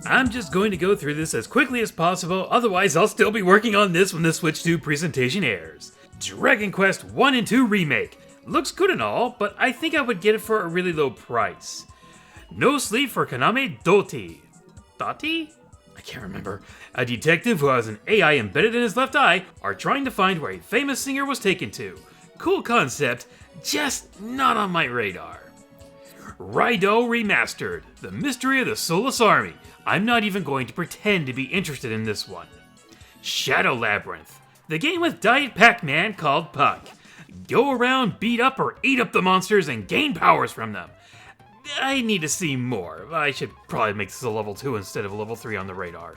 I'm just going to go through this as quickly as possible, otherwise I'll still be working on this when the Switch 2 presentation airs. Dragon Quest 1 and 2 Remake. Looks good and all, but I think I would get it for a really low price. No Sleep for Kaname Doti. Doti? I can't remember. A detective who has an AI embedded in his left eye are trying to find where a famous singer was taken to. Cool concept, just not on my radar. Raido Remastered, The Mystery of the Soulless Army. I'm not even going to pretend to be interested in this one. Shadow Labyrinth, the game with Diet Pac-Man called Puck. Go around, beat up or eat up the monsters and gain powers from them. I need to see more. I should probably make this a level 2 instead of a level 3 on the radar.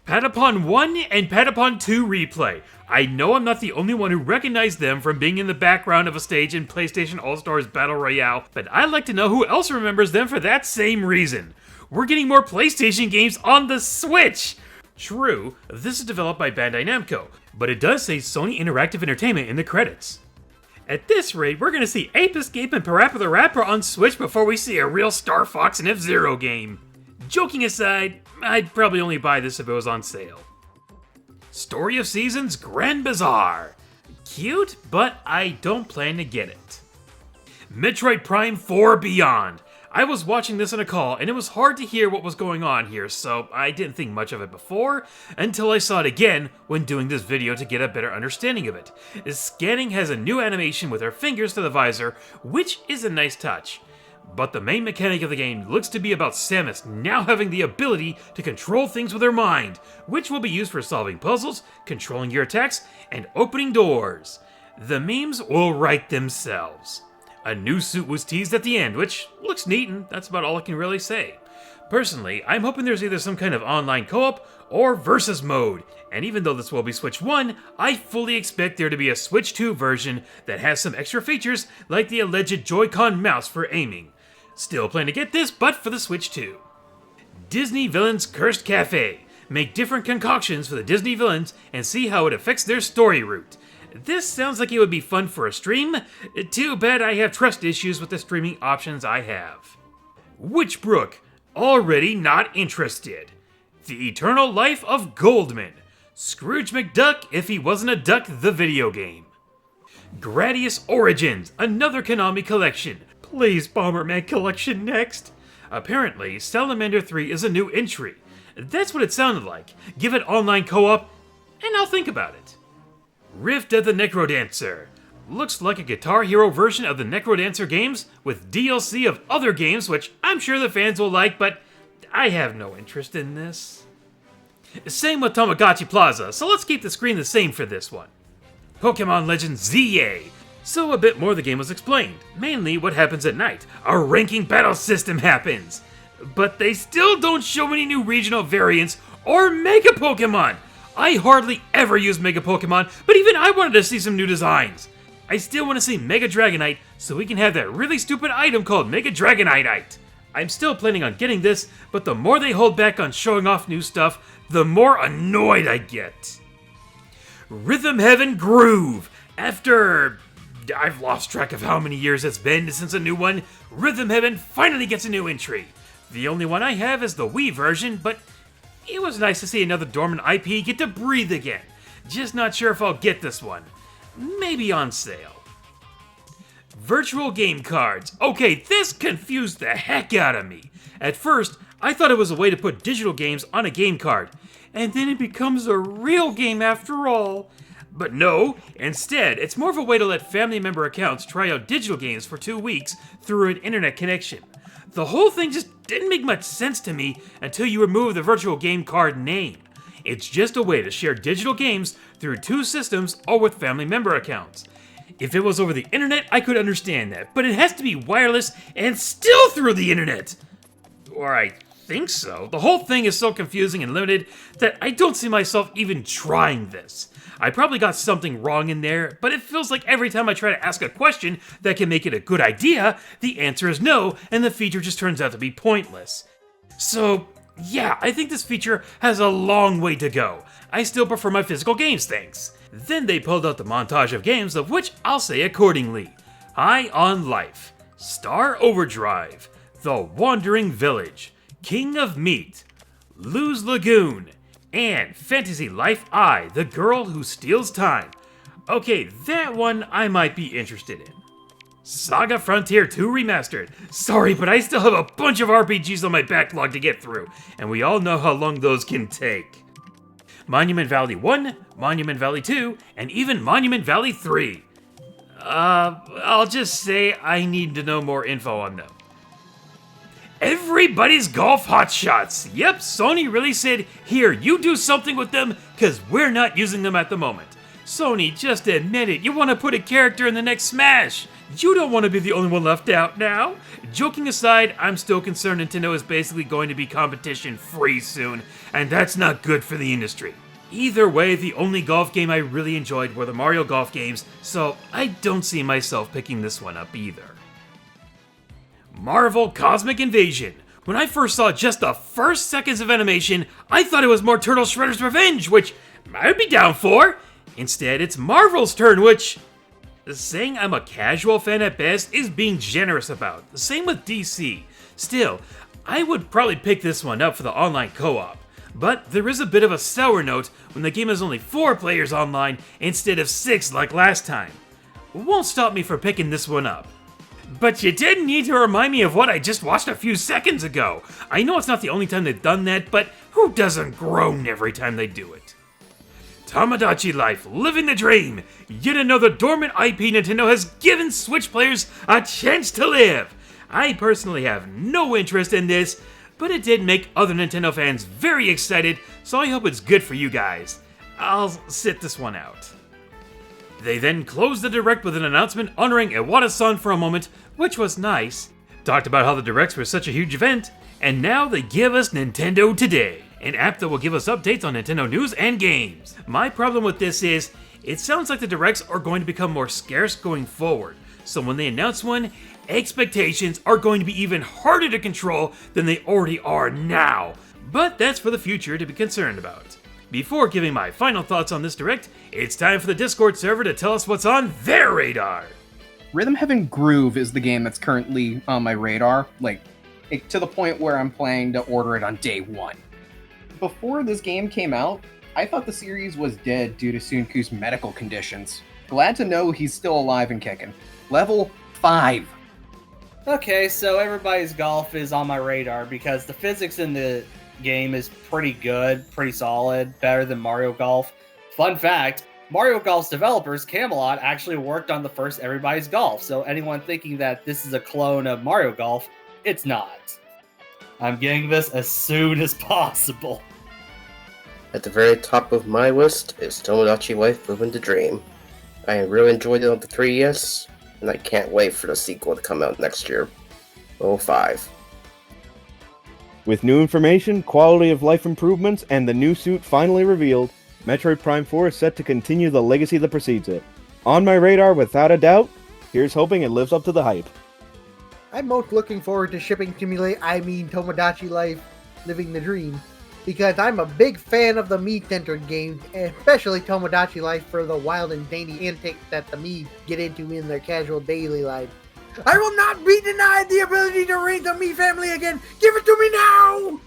Patapon 1 and Patapon 2 Replay. I know I'm not the only one who recognized them from being in the background of a stage in PlayStation All-Stars Battle Royale, but I'd like to know who else remembers them for that same reason. We're getting more PlayStation games on the Switch! True, this is developed by Bandai Namco, but it does say Sony Interactive Entertainment in the credits. At this rate, we're gonna see Ape Escape and Parappa the Rapper on Switch before we see a real Star Fox and F-Zero game. Joking aside, I'd probably only buy this if it was on sale. Story of Seasons Grand Bazaar. Cute, but I don't plan to get it. Metroid Prime 4 Beyond. I was watching this in a call, and it was hard to hear what was going on here, so I didn't think much of it before, until I saw it again when doing this video to get a better understanding of it. Scanning has a new animation with her fingers to the visor, which is a nice touch. But the main mechanic of the game looks to be about Samus now having the ability to control things with her mind, which will be used for solving puzzles, controlling your attacks, and opening doors. The memes will write themselves. A new suit was teased at the end, which looks neat, and that's about all I can really say. Personally, I'm hoping there's either some kind of online co-op or versus mode, and even though this will be Switch 1, I fully expect there to be a Switch 2 version that has some extra features like the alleged Joy-Con mouse for aiming. Still plan to get this, but for the Switch 2. Disney Villains Cursed Cafe. Make different concoctions for the Disney villains and see how it affects their story route. This sounds like it would be fun for a stream. Too bad I have trust issues with the streaming options I have. Witchbrook. Already not interested. The Eternal Life of Goldman. Scrooge McDuck if he wasn't a duck, the video game. Gradius Origins. Another Konami collection. Please Bomberman collection next. Apparently, Salamander 3 is a new entry. That's what it sounded like. Give it online co-op, and I'll think about it. Rift of the Necrodancer. Looks like a Guitar Hero version of the Necrodancer games with DLC of other games, which I'm sure the fans will like, but I have no interest in this. Same with Tamagotchi Plaza, so let's keep the screen the same for this one. Pokemon Legends ZA. So a bit more of the game was explained, mainly what happens at night. A ranking battle system happens. But they still don't show any new regional variants or Mega Pokemon. I hardly ever use Mega Pokemon, but even I wanted to see some new designs. I still want to see Mega Dragonite so we can have that really stupid item called Mega Dragonite. I'm still planning on getting this, but the more they hold back on showing off new stuff, the more annoyed I get. Rhythm Heaven Groove. After I've lost track of how many years it's been since a new one, Rhythm Heaven finally gets a new entry. The only one I have is the Wii version, but it was nice to see another dormant IP get to breathe again. Just not sure if I'll get this one. Maybe on sale. Virtual game cards. Okay, this confused the heck out of me. At first, I thought it was a way to put digital games on a game card, and then it becomes a real game after all. But no, instead, it's more of a way to let family member accounts try out digital games for 2 weeks through an internet connection. The whole thing just didn't make much sense to me until you remove the virtual game card name. It's just a way to share digital games through 2 systems or with family member accounts. If it was over the internet, I could understand that, but it has to be wireless and still through the internet. Or I think so. The whole thing is so confusing and limited that I don't see myself even trying this. I probably got something wrong in there, but it feels like every time I try to ask a question that can make it a good idea, the answer is no, and the feature just turns out to be pointless. So, yeah, I think this feature has a long way to go. I still prefer my physical games, thanks. Then they pulled out the montage of games, of which I'll say accordingly. High on Life, Star Overdrive, The Wandering Village, King of Meat, Lose Lagoon, and Fantasy Life I, The Girl Who Steals Time. Okay, that one I might be interested in. Saga Frontier 2 Remastered. Sorry, but I still have a bunch of RPGs on my backlog to get through, and we all know how long those can take. Monument Valley 1, Monument Valley 2, and even Monument Valley 3. I'll just say I need to know more info on them. Everybody's Golf Hotshots. Yep, Sony really said, here, you do something with them, cause we're not using them at the moment. Sony, just admit it, you want to put a character in the next Smash. You don't want to be the only one left out now. Joking aside, I'm still concerned Nintendo is basically going to be competition free soon, and that's not good for the industry. Either way, the only golf game I really enjoyed were the Mario Golf games, so I don't see myself picking this one up either. Marvel Cosmic Invasion. When I first saw just the first seconds of animation, I thought it was more Turtle Shredder's Revenge, which I would be down for. Instead, it's Marvel's turn, which saying I'm a casual fan at best is being generous about. The same with DC. Still, I would probably pick this one up for the online co-op. But there is a bit of a sour note when the game has only 4 players online instead of 6 like last time. Won't stop me from picking this one up. But you didn't need to remind me of what I just watched a few seconds ago. I know it's not the only time they've done that, but who doesn't groan every time they do it? Tomodachi Life, Living the Dream! Yet another dormant IP Nintendo has given Switch players a chance to live! I personally have no interest in this, but it did make other Nintendo fans very excited, so I hope it's good for you guys. I'll sit this one out. They then closed the Direct with an announcement honoring Iwata-san for a moment, which was nice. Talked about how the Directs were such a huge event, and now they give us Nintendo Today, an app that will give us updates on Nintendo news and games. My problem with this is, it sounds like the Directs are going to become more scarce going forward, so when they announce one, expectations are going to be even harder to control than they already are now. But that's for the future to be concerned about. Before giving my final thoughts on this Direct, it's time for the Discord server to tell us what's on their radar. Rhythm Heaven Groove is the game that's currently on my radar, to the point where I'm planning to order it on day one. Before this game came out, I thought the series was dead due to Sunku's medical conditions. Glad to know he's still alive and kicking. Level 5. Okay, so Everybody's Golf is on my radar because the physics in the game is pretty good, pretty solid, better than Mario Golf. Fun fact, Mario Golf's developers, Camelot, actually worked on the first Everybody's Golf, so anyone thinking that this is a clone of Mario Golf, it's not. I'm getting this as soon as possible. At the very top of my list is Tomodachi Life Living the Dream. I really enjoyed it on the 3DS, and I can't wait for the sequel to come out next year. 05. With new information, quality of life improvements, and the new suit finally revealed, Metroid Prime 4 is set to continue the legacy that precedes it. On my radar without a doubt, here's hoping it lives up to the hype. I'm most looking forward to shipping Tomodachi Life Living the Dream, because I'm a big fan of the Mii-centered games, especially Tomodachi Life for the wild and dainty antics that the Mii get into in their casual daily life. I will not be denied the ability to raid the Mii family again! Give it to me now!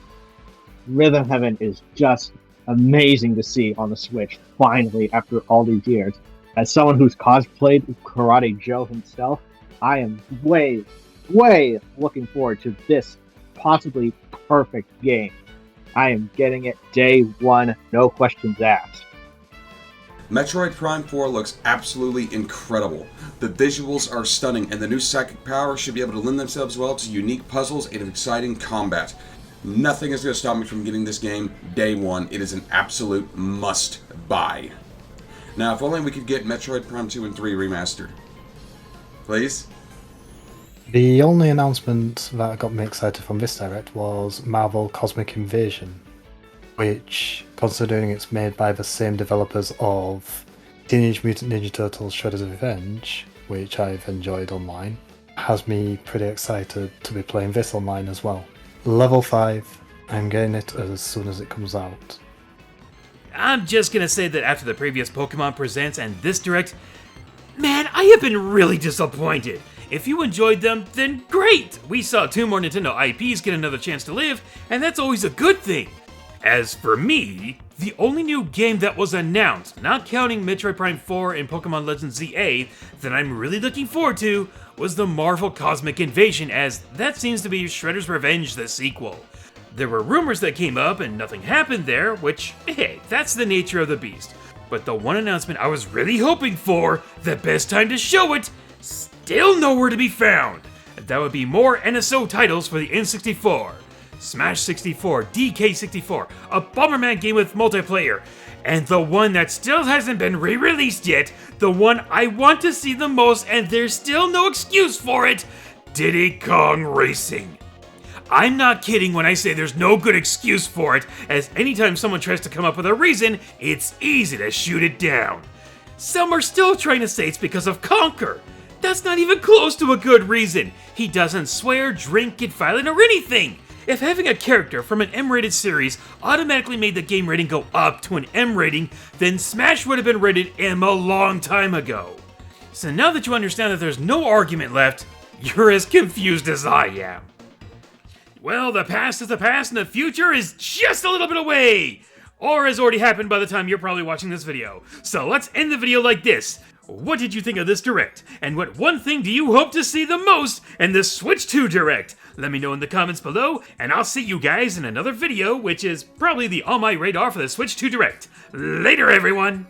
Rhythm Heaven is just amazing to see on the Switch, finally, after all these years. As someone who's cosplayed Karate Joe himself, I am way looking forward to this possibly perfect game. I am getting it day one, no questions asked. Metroid Prime 4 looks absolutely incredible. The visuals are stunning, and the new psychic powers should be able to lend themselves well to unique puzzles and exciting combat. Nothing is going to stop me from getting this game day one. It is an absolute must-buy. Now, if only we could get Metroid Prime 2 and 3 remastered. Please? The only announcement that got me excited from this Direct was Marvel Cosmic Invasion, which, considering it's made by the same developers of Teenage Mutant Ninja Turtles Shredder's Revenge, which I've enjoyed online, has me pretty excited to be playing this online as well. Level 5, I'm getting it as soon as it comes out. I'm just gonna say that after the previous Pokemon Presents and this Direct, man, I have been really disappointed. If you enjoyed them, then great! We saw 2 more Nintendo IPs get another chance to live, and that's always a good thing. As for me, the only new game that was announced, not counting Metroid Prime 4 and Pokemon Legends ZA, that I'm really looking forward to was the Marvel Cosmic Invasion, as that seems to be Shredder's Revenge, the sequel. There were rumors that came up and nothing happened there, which, hey, that's the nature of the beast. But the one announcement I was really hoping for, the best time to show it, still nowhere to be found. That would be more NSO titles for the N64. Smash 64, DK64, a Bomberman game with multiplayer, and the one that still hasn't been re-released yet, the one I want to see the most and there's still no excuse for it, Diddy Kong Racing. I'm not kidding when I say there's no good excuse for it, as anytime someone tries to come up with a reason, it's easy to shoot it down. Some are still trying to say it's because of Conker. That's not even close to a good reason. He doesn't swear, drink, get violent, or anything. If having a character from an M-rated series automatically made the game rating go up to an M rating, then Smash would have been rated M a long time ago. So now that you understand that there's no argument left, you're as confused as I am. Well, the past is the past and the future is just a little bit away! Or has already happened by the time you're probably watching this video. So let's end the video like this. What did you think of this Direct? And what one thing do you hope to see the most in the Switch 2 Direct? Let me know in the comments below, and I'll see you guys in another video, which is probably the On My Radar for the Switch 2 Direct. Later, everyone!